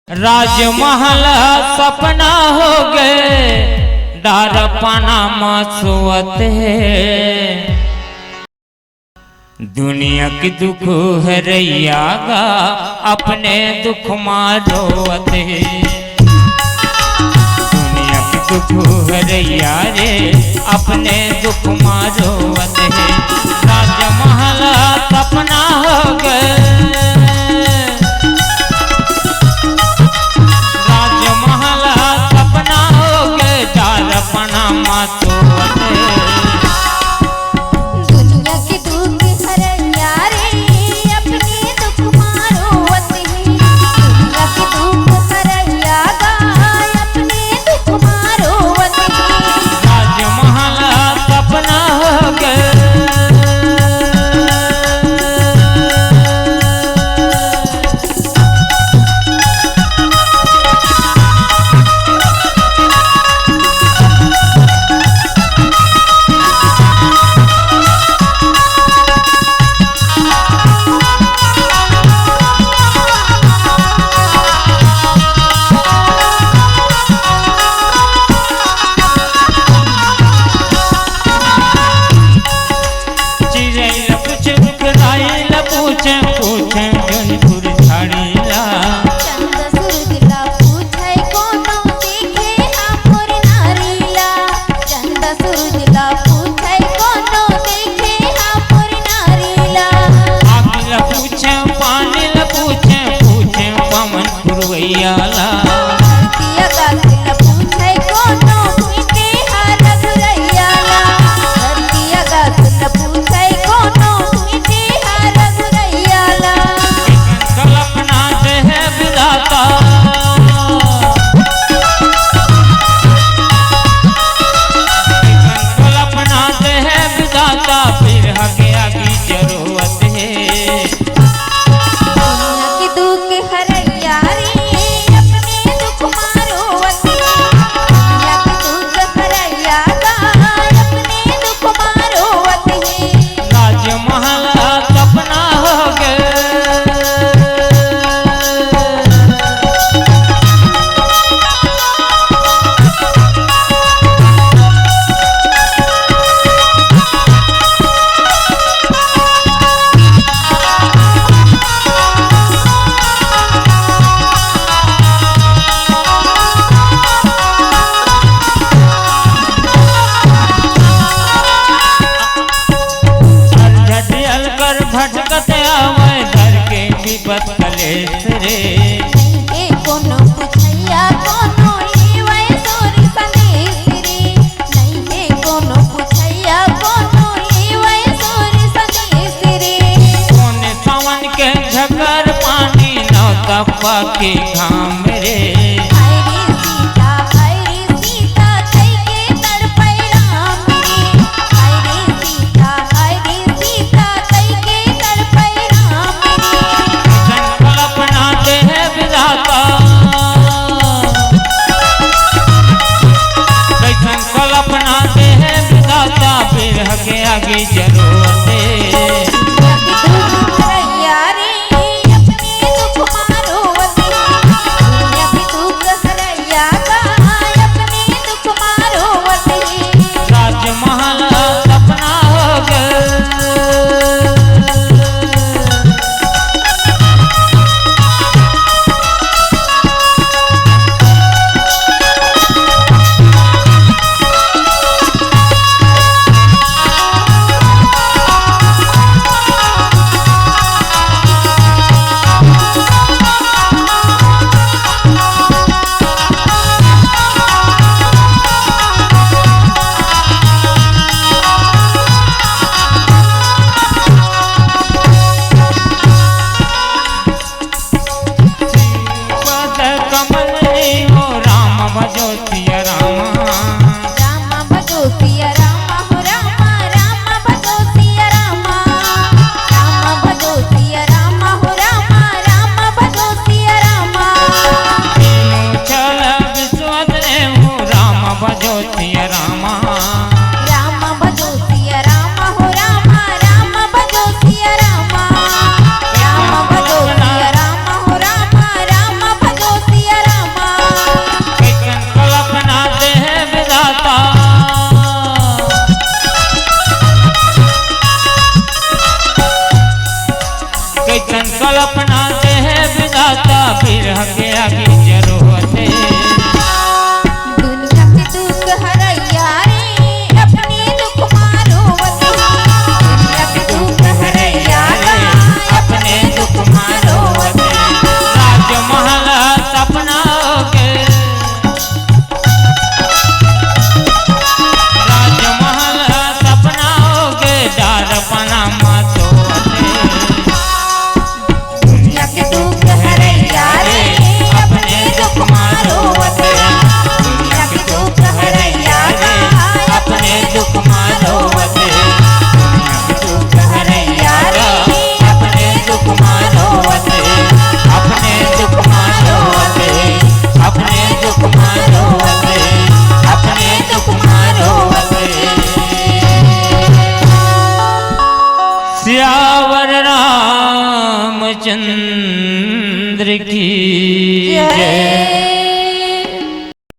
राजमहल सपना हो गए डार पाना मसुवत है। दुनिया की दुख है रैया गा अपने दुख मारोवत है। दुनिया की दुख है रैया रे अपने दुख मारोवत है। राजमहल सपना हो गए दुनिया के दुख हरैया रे अपने दुख मारोवत है। दुनिया के दुख हरैया गा अपने दुख मारोवत है। राजमहल सपना हो गए भटकत आवे धर के विपत कलेश रे। नहीं कोनो पुछैया कोनो लेवै सोरी संदेश रे। नहीं कोनो पुछैया कोनो लेवै सोरी संदेश रे। कोने सावन के झकर पानी नौ तपा के घाम रे। आगे जरूरत हरैया रे अपने दुख मारोवत है। कैसन कल्पना से है विधाता बिरह के आगे जरूरत है। दुनिया के दुख हरैया रे अपने दुख मारोवत दुनिया के दुख हरैया रे अपने दुख मारोवत राजमहल सपना के राजमहल सपना के डारपना मातो दुनिया के दुख हरैया रे अपने दुख मारोवत दुनिया के दुख हरैया रे अपने दुख मारोवत दुख हरैया रे अपने दुख मारोवत अपने दुख मारोवत अपने दुख मारोवत अपने दुख मारोवत। सियावर रामचंद्र की जय।